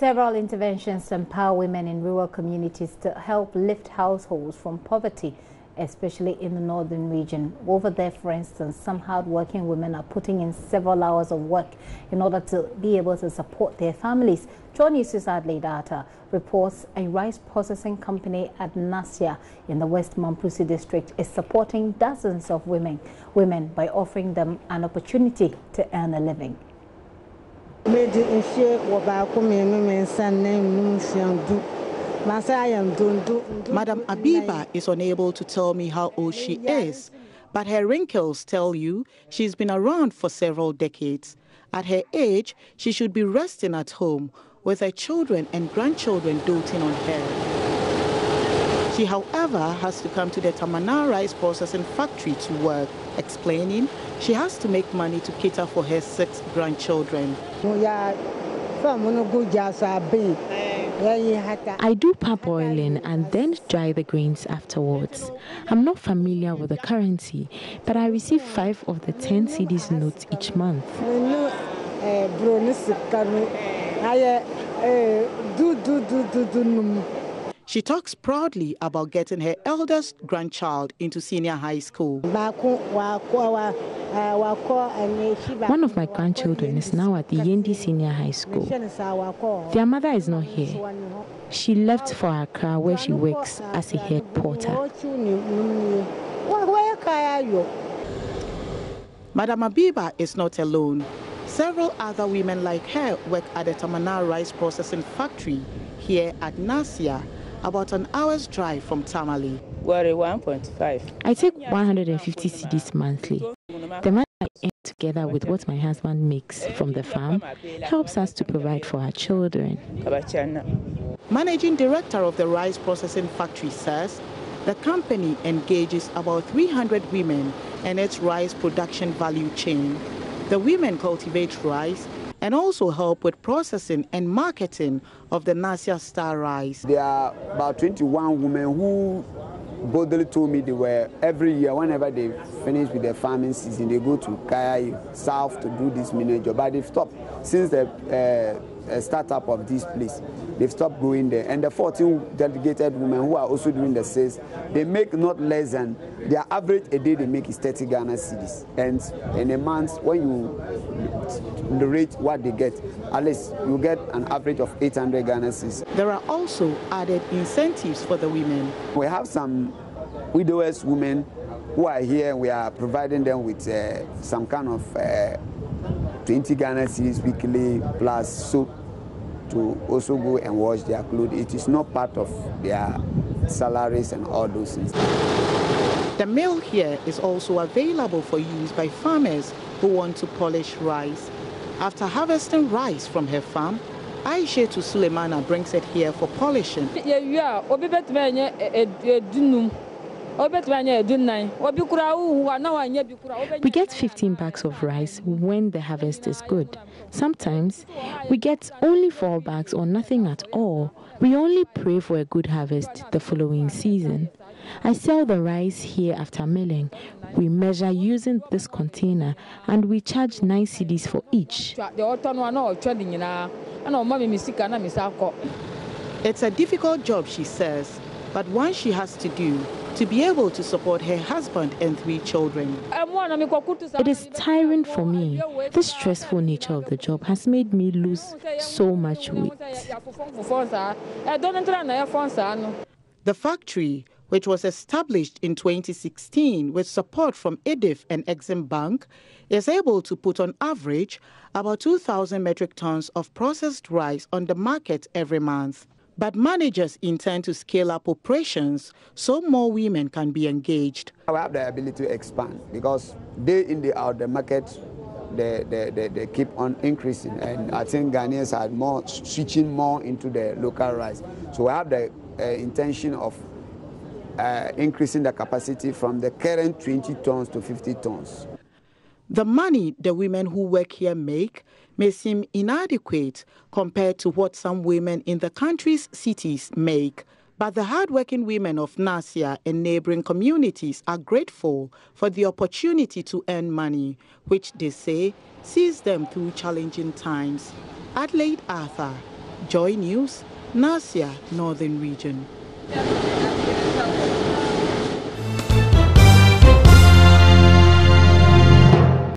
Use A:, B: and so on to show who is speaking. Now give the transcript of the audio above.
A: Several interventions empower women in rural communities to help lift households from poverty, especially in the northern region. Over there, for instance, some hard-working women are putting in several hours of work in order to be able to support their families. Joy News' Adelaide Arta reports a rice processing company at Nasia in the West Mamprusi district is supporting dozens of women by offering them an opportunity to earn a living.
B: Madam
C: Abiba is unable to tell me how old she is, but her wrinkles tell you she's been around for several decades. At her age, she should be resting at home with her children and grandchildren doting on her. She, however, has to come to the Tamana rice processing factory to work, explaining she has to make money to cater for her 6 grandchildren.
D: I do parboiling and then dry the grains afterwards. I'm not familiar with the currency, but I receive 5 of the 10 cedis notes each month.
C: She talks proudly about getting her eldest grandchild into senior high school.
D: One of my grandchildren is now at the Yendi Senior High School. Their mother is not here. She left for Accra, where she works as a head porter.
C: Madam Abiba is not alone. Several other women like her work at the Tamana rice processing factory here at Nasia, about an hour's drive from Tamale.
D: 1.5. I take 150 cedis monthly. The money I earn together with what my husband makes from the farm helps us to provide for our children.
C: Managing director of the rice processing factory says the company engages about 300 women in its rice production value chain. The women cultivate rice and also help with processing and marketing of the Nasia Star rice.
E: There are about 21 women who boldly told me they were every year, whenever they finish with their farming season, they go to Kaya South to do this mini job. But they've stopped since the startup of this place. They've stopped going there. And the 14 delegated women who are also doing the sales, they make not less than, their average a day they make is 30 Ghana cedis. And in a month, when you rate what they get, at least you get an average of 800 Ghana cedis.
C: There are also added incentives for the women.
E: We have some widowers women who are here. We are providing them with some kind of 20 Ghana cedis weekly plus soap to also go and wash their clothes. It is not part of their salaries and all those things.
C: The mill here is also available for use by farmers who want to polish rice. After harvesting rice from her farm, Aisha to Suleimana brings it here for polishing.
D: We get 15 bags of rice when the harvest is good. Sometimes we get only 4 bags or nothing at all. We only pray for a good harvest the following season. I sell the rice here after milling. We measure using this container and we charge 9 cedis for each.
C: It's a difficult job, she says, but one she has to do to be able to support her husband and 3 children.
D: It is tiring for me. The stressful nature of the job has made me lose so much weight.
C: The factory, which was established in 2016 with support from EDIF and Exim Bank, is able to put on average about 2,000 metric tons of processed rice on the market every month. But managers intend to scale up operations so more women can be engaged.
E: I have the ability to expand because day in, day out, the market, they keep on increasing. And I think Ghanaians are more switching more into the local rice. So I have the intention of increasing the capacity from the current 20 tons to 50 tons.
C: The money the women who work here make may seem inadequate compared to what some women in the country's cities make. But the hardworking women of Nasia and neighboring communities are grateful for the opportunity to earn money, which they say sees them through challenging times. Adelaide Arthur, Joy News, Nasia, Northern Region.